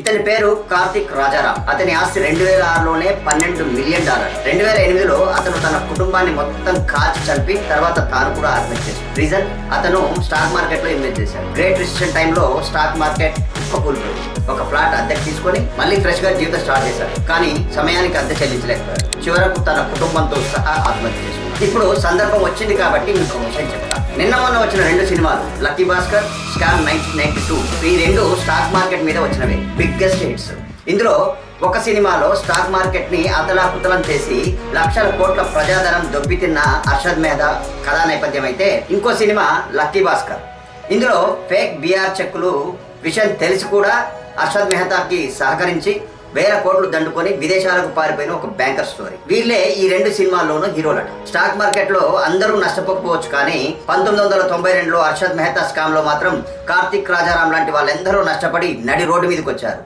ఇతని పేరు కార్తిక్ రాజారాం. అతని ఆస్తి 2006లోనే $12 మిలియన్. 2008లో అతను తన కుటుంబాన్ని మొత్తం కాల్చి చంపి తర్వాత తాను కూడా ఆత్మహత్య చేశాడు. రీజన్, అతను స్టాక్ మార్కెట్ లో ఇన్వెస్ట్ చేశాడు. గ్రేట్ రిసెషన్ టైంలో స్టాక్ మార్కెట్ కూలిపోయింది. ఒక ఫ్లాట్ అద్దెకు తీసుకొని మళ్ళీ ఫ్రెష్ గా జీవితం స్టార్ట్ చేశాడు. కానీ సమయానికి అద్దె చెల్లించలేకపోయాడు. చివరకు తన కుటుంబంతో సహా ఆత్మహత్య చేసుకున్నాడు. ఇప్పుడు సందర్భం వచ్చింది కాబట్టి మీకు విషయం చెప్తా. నిన్న మొన్న వచ్చిన 2 సినిమాలు లక్కీ భాస్కర్, స్కామ్ 1992, ఈ 2 స్టాక్ మార్కెట్ మీద వచ్చినవే బిగ్గెస్ట్ హిట్స్. ఇందులో ఒక సినిమాలో స్టాక్ మార్కెట్ ని అతలాకుతలం చేసి లక్షల కోట్ల ప్రజాధనం దొబ్బితిన్న అర్షద్ మెహతా కథా నేపథ్యం అయితే, ఇంకో సినిమా లక్కీ భాస్కర్. ఇందులో ఫేక్ బీఆర్ చెక్కులు విషయం తెలిసి కూడా అర్షద్ మెహతాకి సహకరించి వేల కోట్లు దండుకొని విదేశాలకు పారిపోయిన ఒక బ్యాంకర్ స్టోరీ. వీళ్ళే ఈ 2 సినిమాల్లోనూ హీరోలట. స్టాక్ మార్కెట్ లో అందరూ నష్టపోకపోవచ్చు, కానీ 1992లో అర్షద్ మెహతా స్కామ్ లో మాత్రం కార్తిక్ రాజారాం లాంటి వాళ్ళందరూ నష్టపడి నడి రోడ్డు మీదకి వచ్చారు.